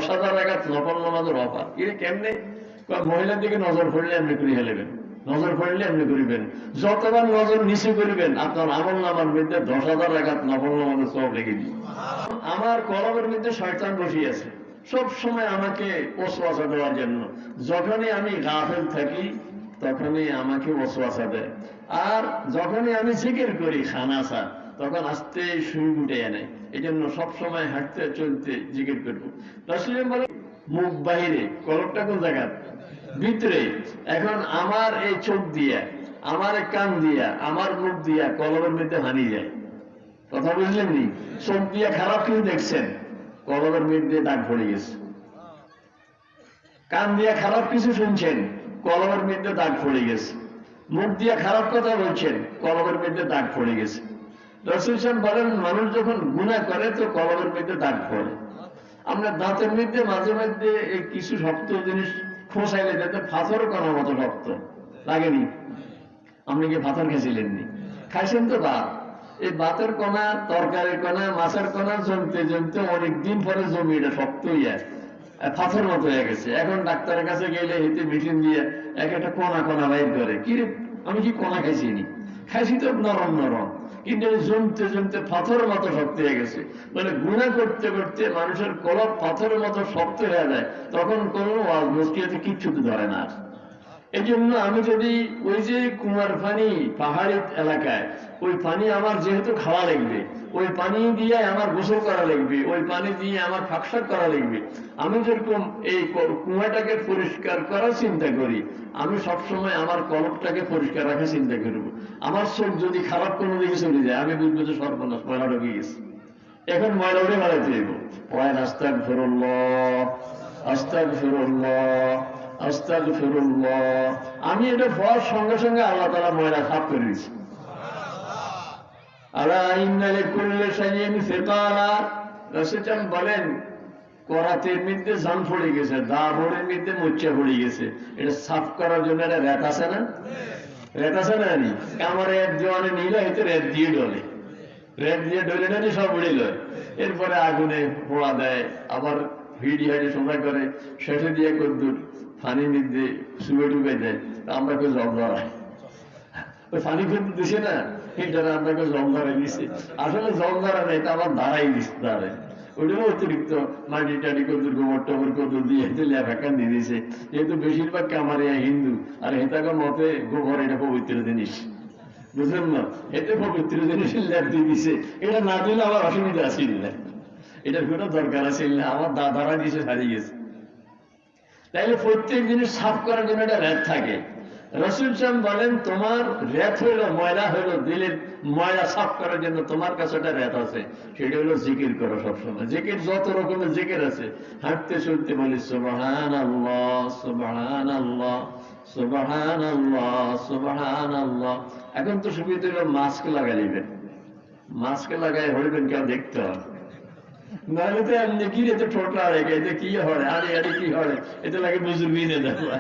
10,000 রাকাত নফল নামাজের অফার। এটা কেমনে? মহিলার দিকে নজর পড়লে এমনি করে হেলেবেন, নজর পড়লে এমনি করিবেন। যতবার নজর নিচে করিবেন আপনার আমল নামার মধ্যে 10,000 রাকাত নফল নামাজের সওয়াব লেগে দিবে। আমার কলমের মধ্যে শয়তান বসিয়ে আছে সব সময় আমাকে ওয়াসওয়াসা দেওয়ার জন্য। যখনই আমি গাফেল থাকি তখনই আমাকে ওয়াসওয়াসা দেয়, আর যখনই আমি জিকির করি খানাসা তখন আস্তে শুই উঠে এনে। এই জন্য সবসময় হাঁটতে চলতে জিকির করবো। রাসূল বলে মুখ বাহিরে, কলবটা কোন জায়গা? ভিতরে। এখন আমার এই চোখ দিয়া, আমার এই কান দিয়া, আমার মুখ দিয়া কলবের মধ্যে হানি যায়। কথা বুঝলেন নি? চোখ দিয়া খারাপ কিছু দেখছেন, কলবের মধ্যে দাগ পড়ে গেছে। কান দিয়া খারাপ কিছু শুনছেন, কলবের মধ্যে দাগ পড়ে গেছে। মুখ দিয়া খারাপ কথা বলছেন, কলবের মধ্যে দাগ পড়ে গেছে। রাসূল সাহেব বলেন মানুষ যখন গুনাহ করে তো কলবের মধ্যে দাগ পড়ে। আমরা দাঁতের মধ্যে মাঝে মধ্যে কিছু শক্ত জিনিস খোসাইলে যাতে পাথর করার মতো শক্ত লাগেনি? আপনি কি পাথর খেয়েছিলেন নি? খাইছেন তো ভাত। এই ভাতের কণা, তরকারির কণা, মাছের কণা জমতে জমতে অনেকদিন পরে জমি এটা শক্ত হইয়া পাথর মতো হয়ে গেছে। এখন ডাক্তারের কাছে গেলে হেঁটে মেশিন দিয়ে এক একটা কণা কণা বাইর করে। কি রে, আমি কি কণা খাইছি নি? খাইছি তো নরম নরম, কিন্তু জমতে জমতে পাথরের মতো শক্ত হয়ে গেছে। মানে গুনাহ করতে করতে মানুষের কলব পাথরের মতো শক্ত হয়ে যায়, তখন কোনো ওয়াজ নসিহতে কিচ্ছুতে ধরে না। এই জন্য আমি যদি ওই যে কুমার পানি পাহাড়ি এলাকায়, ওই পানি আমার যেহেতু খাওয়া লাগবে, ওই পানি দিয়ে আমার গোসল করা লাগবে, ওই পানি দিয়ে আমার ফাঁকশাক করা লাগবে, আমি যেরকম এই কুয়াটাকে পরিষ্কার করার চিন্তা করি, আমি সবসময় আমার কলবটাকে পরিষ্কার রাখার চিন্তা করব। আমার চোখ যদি খারাপ কোনো দিকে চলে যায়, আমি বুঝবো যে সর্বনাশ, ময়লা ঢুকে গেছে। এখন ময়লা উঠে বেড়াতে দেব। ওয়াইন আস্তাগফিরুল্লাহ, আস্তাগফিরুল্লাহ, আস্তাগফিরুল্লাহ। আমি এটা পড়ার সঙ্গে সঙ্গে আল্লাহ তাআলা ময়লা সাফ করে দিয়েছে। আলা ইন্না লিকুল্লি শাইইন ফিকালা। রাসূল বলেন করাতের মধ্যে জান পড়ে গেছে, দাবরের মধ্যে মোচ্চা পড়ে গেছে, এটা সাফ করার জন্য একটা রেত আছে না? রেত আছে না? নি কামারে এক জোয়ানে নিলে হয়তো রেত দিয়ে ডলে, রেত দিয়ে ডলে ডলে সব উড়ে লয়। এরপরে আগুনে পোড়া দেয়, আবার ভিড়ি হাড়ি সোজা করে শেষে দিয়ে কদ্দুর পানির মধ্যে শুয়ে ডুবে দেয়। আমরা কেউ জল ধরাই, ওই পানি কিন্তু দিছে না, এটা আপনাকে জল ধরাই দিছে। আসলে জল ধরা নেই, তা আবার দাঁড়াই দিচ্ছে, দাঁড়ায় ওইটাও অতিরিক্ত মাটি টাটি কদ্দুর, গোবর টবর কদ্দুর দিয়ে লেফাকান দিয়ে দিয়েছে। যেহেতু বেশিরভাগ কামারিয়া হিন্দু, আর হেতাকার মতে গোবর এটা পবিত্র জিনিস, বুঝলেন না? এতে পবিত্র জিনিসের ল্যাব দিয়ে দিছে। এটা না দিলে আমার অসুবিধা আছিল না, এটার কোনো দরকার আছিল না, আমার দাদারা দিছে হারিয়ে গেছে। তাইলে প্রত্যেক জিনিস সাফ করার জন্য একটা রেত থাকে। রাসূল সাহেব বলেন তোমার রেত হইল, ময়লা হইল, দিলের ময়লা সাফ করার জন্য তোমার কাছে একটা রেত আছে, সেটা হলো জিকির করো সবসময়। জিকির যত রকমের জিকির আছে, হাঁটতে চলতে বলি সুবহানাল্লাহ, সুবহানাল্লাহ, সুবহানাল্লাহ, সুবহানাল্লাহ। এখন তো সুবিধা হলো মাস্ক লাগাই নেবেন, মাস্ক লাগাই হইবেন কেউ দেখতে হবে, নাহলে তো এমনি কি রেতে ঠোঁটলা রেখে এতে কি হয়, আরে আরে কি হয়, এতে লাগে বুজুর্গি নে দেওয়া।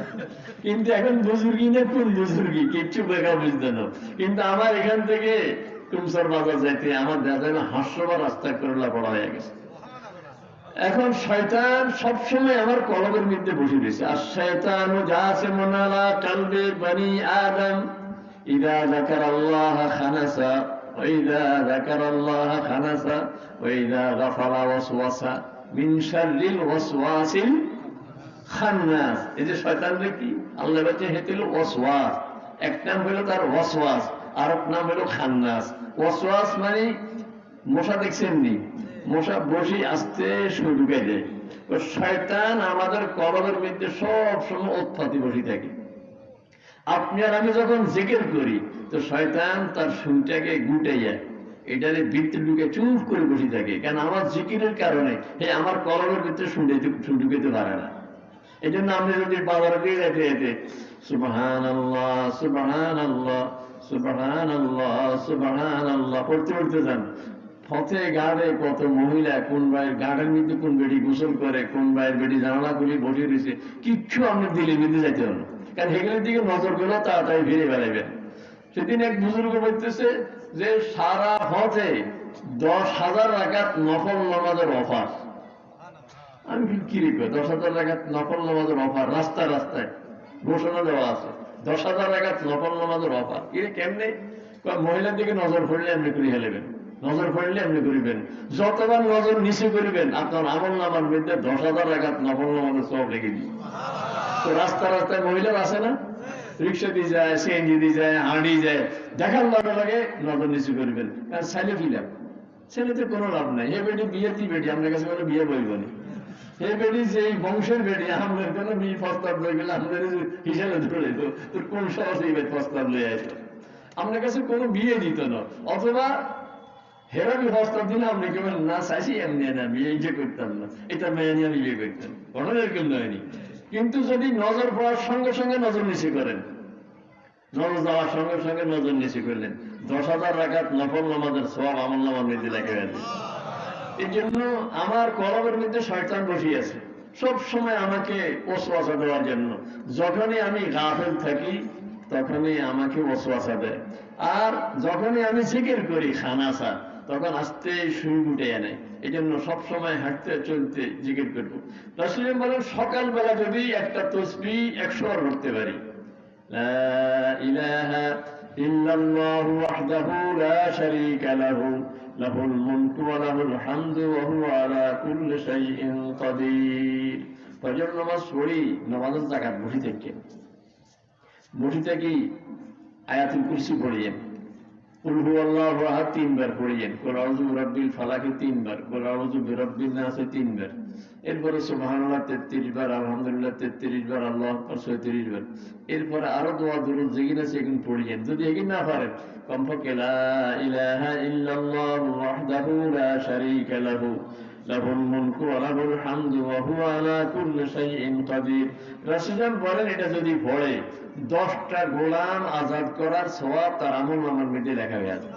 কিন্তু এখন বুজুর্গি নে কোন বুজুর্গি কিচ্ছু বেকা বুঝতে না। কিন্তু আমার এখান থেকে টুমসার বাজার যাইতে আমার দেখা যায় হাস্যবার রাস্তা করলা পড়া হয়ে গেছে। এখন শয়তান সবসময় আমার কলবের মধ্যে বসে দিয়েছে। আর শয়তান জাসিমুন আলা কলবি বনি আদম ইযা যাকারাল্লাহ খানাসা ওয়া ইযা যাকারাল্লাহ খানাসা ওয়া ইযা গাফালা ওয়াসওয়াসা মিন শাররিল ওয়াসওয়াসিল খান্নাস। এই যে শয়তানের কি আল্লাহ বলেছে হেতিল ওয়াসওয়াস, এক নাম হলো তার ওয়াসওয়াস, আর এক নাম হলো খান্নাস। ওয়াসওয়াস মানে মশা দেখছেন নি? মশা বসি আস্তে শুরু ঢুকে দেয়। শয়তান আমাদের কলবের মধ্যে সব সময় উৎপাতি বসে থাকে। আপনি আর আমি যখন জিকির করি তো শয়তান তার সুরটাকে গুটাইয়া এটারে ভিতরে ঢুকে চুপ করে বসে থাকে, কারণ আমার জিকিরের কারণে আমার কলবের ভিতরে ঢুকেতে পারে না। এই জন্য আপনি যদি বাজারে দিয়ে যেতে যেতে সুবহানাল্লাহ, সুবহানাল্লাহ, সুবহানাল্লাহ, সুবহানাল্লাহ পড়তে পড়তে যান, পথে ঘাটে কত মহিলা, কোন ভাইয়ের ঘাটের মধ্যে কোন বেটি গোসল করে, কোন ভাইয়ের বেটি জানালা খুলে বসে রয়েছে, কিচ্ছু আপনি দিলে মধ্যে যাইতে হবে না, কারণ সেগুলোর দিকে নজর গেলেও তাড়াতাড়ি ফিরে বেড়াবেন। সেদিন এক বুজুর্গ বলতেছে যে সারা পথে 10,000 রাকাত নফল নামাজের অফার। আমি কি রেখে 10,000 রাকাত নফল নামাজের অফার, রাস্তায় রাস্তায় ঘোষণা দেওয়া আছে 10,000 রাকাত নফল নামাজের অফার। এটা কেমনে? মহিলার দিকে নজর পড়লে এমনি করে হেলেবেন, নজর পড়লে এমনি করিবেন, যতবার নজর নিচে করিবেন আপনার আমল নামার মধ্যে 10,000 রাকাত নফল নামাজের সব রেখে দিই। তো রাস্তা রাস্তায় মহিলার আছে না, রিক্সা দিয়ে যায়, সিএনজি দিয়ে যায়, হাঁড়ি যায়, দেখার লগে লগে নজর নিচু করবেন। কারণ ছেলে কি লাভ? ছেলেতে কোনো লাভ নাই। হে বেটি বিয়ে কি বেটি, আপনার কাছে কোনো বিয়ে বইব না। হে বেটি যে বংশের বেটি, আমাদের কোনো বিয়ে প্রস্তাব লই গেলে আমাদের হিসাবে ধরে তোর কোন সহজে প্রস্তাব লই আসে, আপনার কাছে কোনো বিয়ে দিত না। অথবা হেরাবি প্রস্তাব দিলে আপনি কেবল না চাইছি এমনি না বিয়ে যে করতাম না, এটা মেয়ে নিয়ে আমি বিয়ে করতাম, ঘটনা এরকম নয়নি। কিন্তু যদি নজর পড়ার সঙ্গে সঙ্গে নজর নিচে করেন, নজর যাওয়ার সঙ্গে সঙ্গে নজর নিচে করলেন, 10,000 রাকাত নফল নামাজের সওয়াব আমল নামার মধ্যে লেখা আছে। এই জন্য আমার কলমের মধ্যে শয়তান বসিয়ে আছে সব সময় আমাকে ওয়াসওয়াসা দেওয়ার জন্য। যখনই আমি গাফেল থাকি তখনই আমাকে ওয়াসওয়াসা দেয়, আর যখনই আমি জিকির করি খানাসা তখন আস্তে শুই উঠে এনে। এই জন্য সবসময় হাঁটতে চলতে জিকির করবো। রাসূল বলেন সকালবেলা যদি একটা তসবিহ 100 বার পড়তে পারি, লা ইলাহা ইল্লাল্লাহু ওয়াহদাহু লা শারীকা লাহু লাহুল মুলকু ওয়া লাহুল হামদু ওয়া হুয়া আলা কুল্লি শাইইন কাদির। ফজর নামাজ পড়ি, নামাজের জাকাত বসি থেকে আয়াতুল কুরসি পড়িয়েন, কুল হুয়াল্লাহু আহাদ 3 বার পড়িয়েন, কুল আউযু বিরাব্বিল ফালাক 3 বার, কুল আউযু বিরাব্বিন নাস 3 বার, এরপরে সুবহানাল্লাহ 33 বার, আলহামদুলিল্লাহ 33 বার, আল্লাহু আকবার 36 বার। এরপরে আরো দোয়া দুরূদ যেগুলো আছে এগুলো পড়িয়েন। যদি এগুলো না পারেন কমপক্ষে লা ইলাহা ইল্লাল্লাহু ওয়াহদাহু লা শারীকা লাহু লাহুল মুলকু ওয়া লাহুল হামদু ওয়া হুয়া আলা কুল্লি শাইইন কাদির। রাসূল বলেন এটা যদি পড়ে 10টা গোলাম আজাদ করার সওয়াব তার আমলনামার মধ্যে লেখা হয়ে আছে।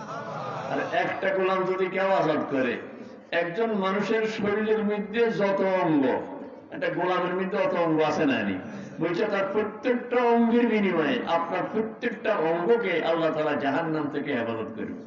আর একটা গোলাম যদি কেউ আজাদ করে, একজন মানুষের শরীরের মধ্যে যত অঙ্গ, একটা গোলামের মধ্যে অত অঙ্গ আছে না নি, বলছে তার প্রত্যেকটা অঙ্গের বিনিময়ে আপনার প্রত্যেকটা অঙ্গকে আল্লাহ তাআলা জাহান্নাম থেকে হেফাজত করবে।